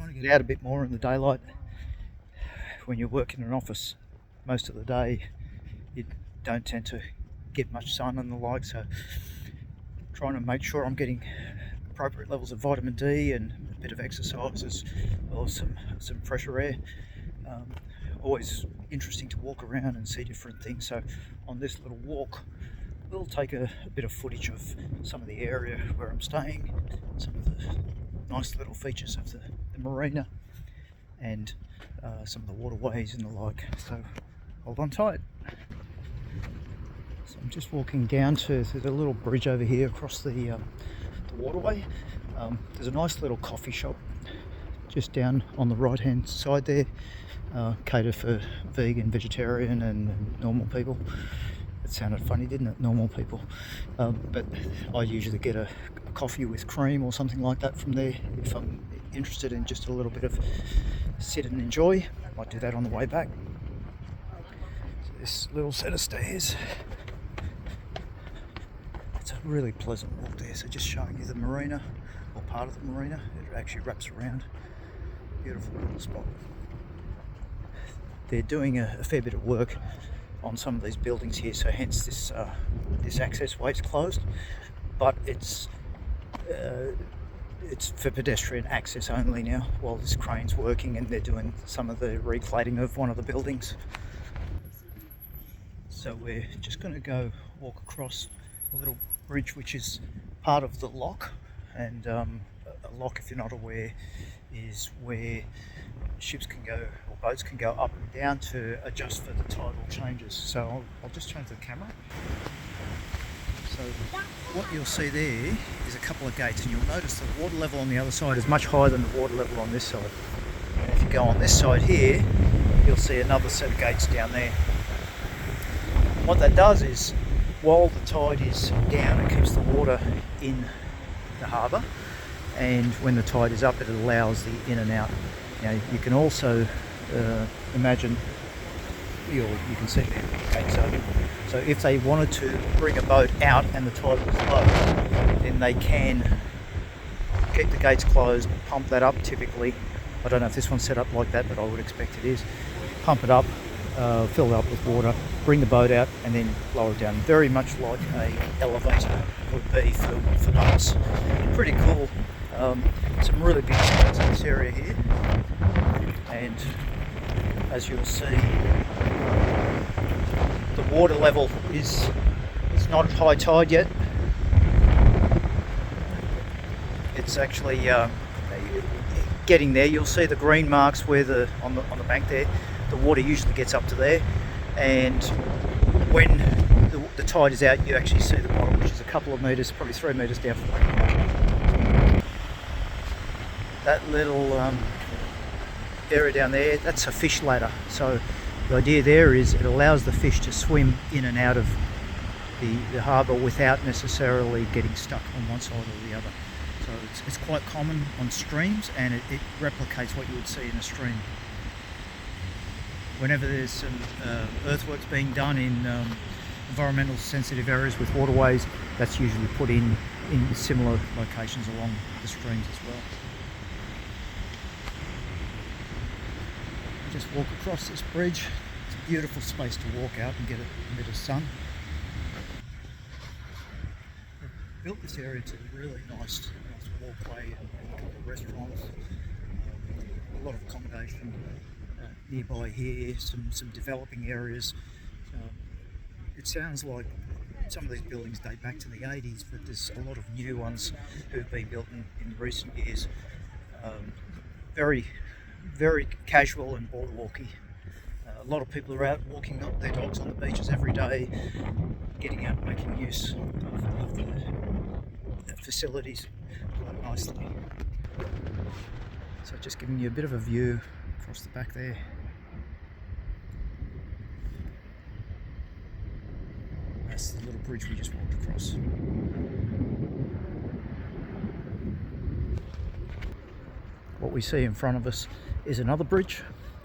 trying to get out a bit more in the daylight. When you're working in an office most of the day, you don't tend to get much sun and the like, so trying to make sure I'm getting appropriate levels of vitamin D and a bit of exercise as well as some fresher air. Always interesting to walk around and see different things, so on this little walk we'll take a bit of footage of some of the area where I'm staying, some of the nice little features of the marina, and some of the waterways and the like, so hold on tight. So I'm just walking down to the little bridge over here across the waterway. There's a nice little coffee shop just down on the right hand side there, catered for vegan, vegetarian and normal people. It sounded funny, didn't it? Normal people. But I usually get a coffee with cream or something like that from there if I'm interested in just a little bit of sit and enjoy. Might do that on the way back. So this little set of stairs, it's a really pleasant walk there. So just showing you the marina, or part of the marina. It actually wraps around. Beautiful little spot. They're doing a fair bit of work on some of these buildings here, so hence this access way is closed, but it's for pedestrian access only now while this crane's working, and they're doing some of the recladding of one of the buildings. So we're just going to go walk across a little bridge which is part of the lock, and a lock, if you're not aware, is where ships can go, or boats can go up and down to adjust for the tidal changes. So I'll just change the camera. So what you'll see there is a couple of gates, and you'll notice the water level on the other side is much higher than the water level on this side. And if you go on this side here, you'll see another set of gates down there. What that does is, while the tide is down, it keeps the water in the harbour, and when the tide is up, it allows the in and out. Now you can also imagine, you can see there the gates open. So if they wanted to bring a boat out and the tide was low, then they can keep the gates closed, pump that up typically. I don't know if this one's set up like that, but I would expect it is. Pump it up, fill it up with water, bring the boat out, and then lower it down. Very much like a elevator would be for boats. Pretty cool. Some really big stones in this area here, and as you'll see, the water level is not at high tide yet. It's actually getting there. You'll see the green marks where on the bank there, the water usually gets up to there, and when the tide is out, you actually see the bottom, which is a couple of metres, probably 3 metres down from the bank. That little area down there, that's a fish ladder. So the idea there is it allows the fish to swim in and out of the harbour without necessarily getting stuck on one side or the other. So it's quite common on streams, and it replicates what you would see in a stream. Whenever there's some earthworks being done in environmental sensitive areas with waterways, that's usually put in similar locations along the streams as well. Just walk across this bridge. It's a beautiful space to walk out and get a bit of sun. We've built this area to a really nice walkway and a couple of restaurants, a lot of accommodation nearby here, some developing areas. It sounds like some of these buildings date back to the 80s, but there's a lot of new ones who've been built in recent years. Very casual and boardwalky. A lot of people are out walking their dogs on the beaches every day, getting out and making use of the facilities quite nicely. So just giving you a bit of a view across the back there. That's the little bridge we just walked across. What we see in front of us is another bridge,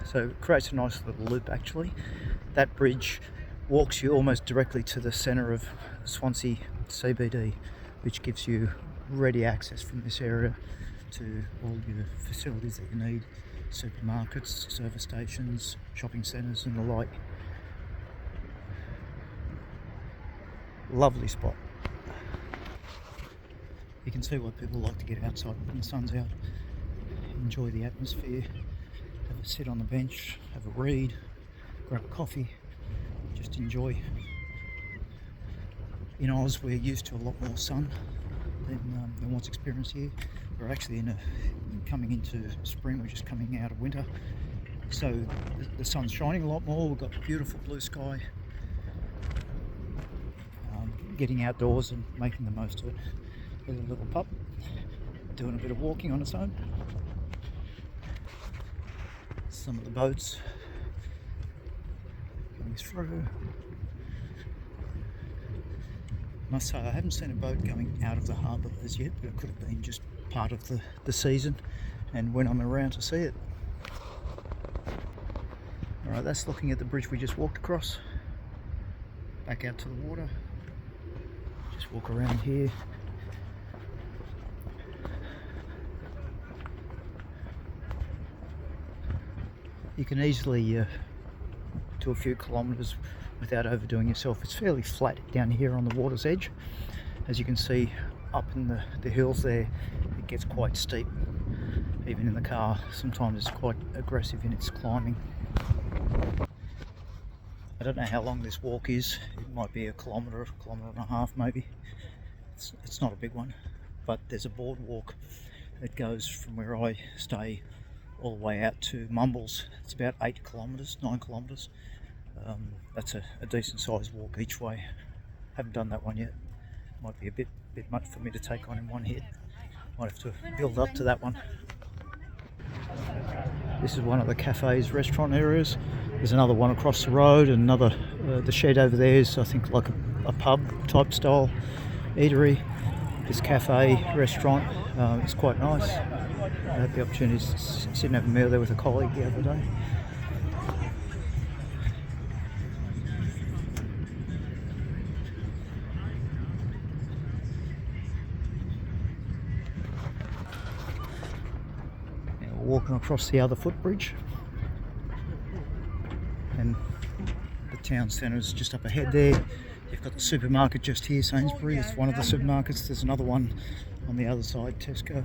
so it creates a nice little loop actually. That bridge walks you almost directly to the centre of Swansea CBD, which gives you ready access from this area to all your facilities that you need, supermarkets, service stations, shopping centres and the like. Lovely spot. You can see why people like to get outside when the sun's out, enjoy the atmosphere, have a sit on the bench, have a read, grab a coffee, just enjoy. In Oz we're used to a lot more sun than what's experienced here. We're actually coming into spring, we're just coming out of winter, so the sun's shining a lot more. We've got beautiful blue sky. Getting outdoors and making the most of it. There's a little pup doing a bit of walking on its own. Some of the boats coming through. Must say I haven't seen a boat going out of the harbour as yet, but it could have been just part of the season and when I'm around to see it. Alright, that's looking at the bridge we just walked across. Back out to the water. Just walk around here. You can easily do a few kilometres without overdoing yourself. It's fairly flat down here on the water's edge. As you can see up in the hills there, it gets quite steep. Even in the car, sometimes it's quite aggressive in its climbing. I don't know how long this walk is. It might be a kilometre and a half maybe. It's not a big one, but there's a boardwalk that goes from where I stay all the way out to Mumbles. It's about 8 kilometres, 9 kilometres. That's a decent sized walk each way. Haven't done that one yet. Might be a bit much for me to take on in one hit. Might have to build up to that one. This is one of the cafes, restaurant areas. There's another one across the road, and another, the shed over there is I think like a pub type style eatery. This cafe, restaurant, it's quite nice. I had the opportunity to sit and have a meal there with a colleague the other day. Now we're walking across the other footbridge, and the town centre is just up ahead there. You've got the supermarket just here, Sainsbury's. It's one of the supermarkets. There's another one on the other side, Tesco.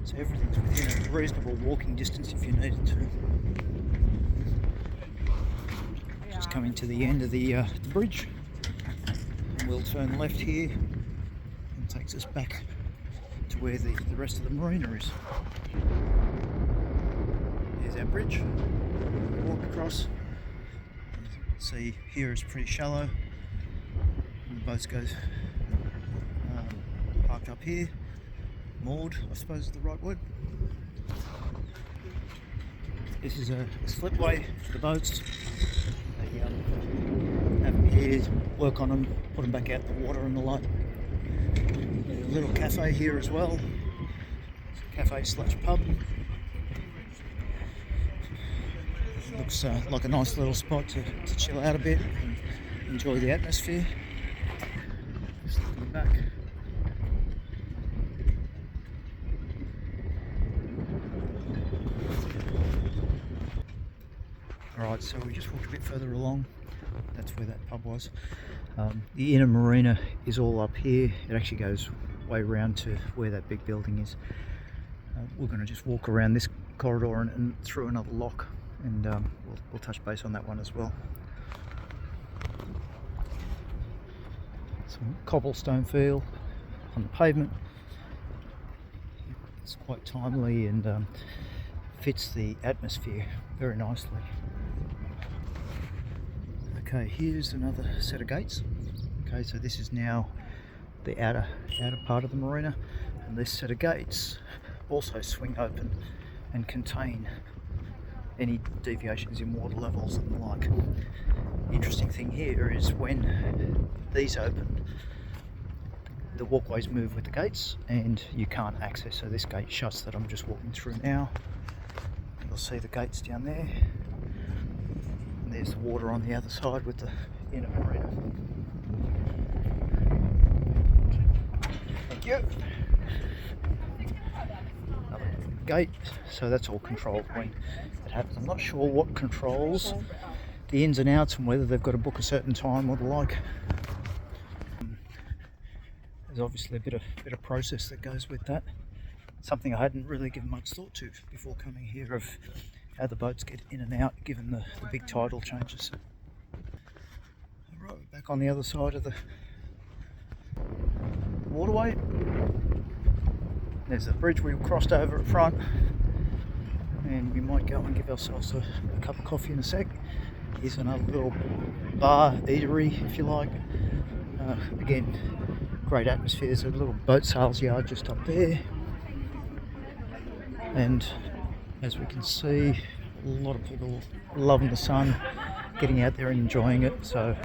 So everything's within a reasonable walking distance if you needed to. Just coming to the end of the bridge, and we'll turn left here and takes us back to where the rest of the marina is. There's our bridge. We walk across. See, here is pretty shallow. And the boats go parked up here. Moored, I suppose is the right word. This is a slipway for the boats. They have them here, work on them, put them back out in the water and the like. There's a little cafe here as well. Cafe / pub. Looks like a nice little spot to chill out a bit and enjoy the atmosphere. Just looking back. Alright, so we just walked a bit further along. That's where that pub was. The inner marina is all up here. It actually goes way round to where that big building is. We're going to just walk around this corridor and through another lock, and we'll touch base on that one as well. Some cobblestone feel on the pavement. It's quite timely and fits the atmosphere very nicely. Okay, here's another set of gates. Okay, so this is now the outer part of the marina, and this set of gates also swing open and contain any deviations in water levels and the like. The interesting thing here is when these open, the walkways move with the gates and you can't access. So this gate shuts that I'm just walking through now. You'll see the gates down there. And there's the water on the other side with the inner marina. Thank you. gate, so that's all controlled when it happens. I'm not sure what controls the ins and outs and whether they've got to book a certain time or the like. There's obviously a bit of process that goes with that. Something I hadn't really given much thought to before coming here, of how the boats get in and out given the big tidal changes. Right, we're back on the other side of the waterway. There's the bridge we crossed over at front, and we might go and give ourselves a cup of coffee in a sec. Here's another little bar, eatery if you like. Again, great atmosphere. There's a little boat sales yard just up there, and as we can see, a lot of people loving the sun, getting out there and enjoying it. So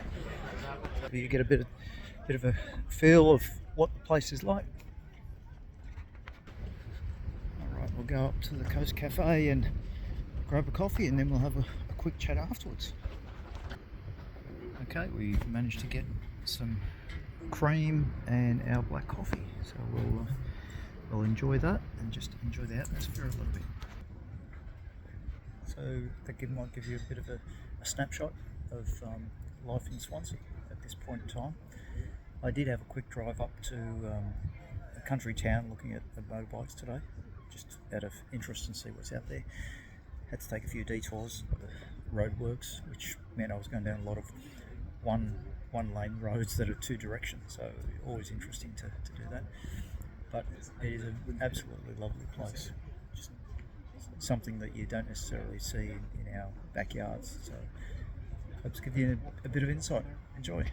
you get a bit of a feel of what the place is like. Alright, we'll go up to the Coast Cafe and grab a coffee, and then we'll have a quick chat afterwards. Okay, we've managed to get some cream and our black coffee, so we'll enjoy that and just enjoy the atmosphere a little bit. So that might give you a bit of a snapshot of life in Swansea at this point in time. I did have a quick drive up to a country town looking at the motorbikes today, just out of interest and see what's out there. Had to take a few detours, the roadworks, which meant I was going down a lot of one lane roads that are two directions, so always interesting to do that. But it is an absolutely lovely place, just something that you don't necessarily see in our backyards, so I hope to give you a bit of insight. Enjoy.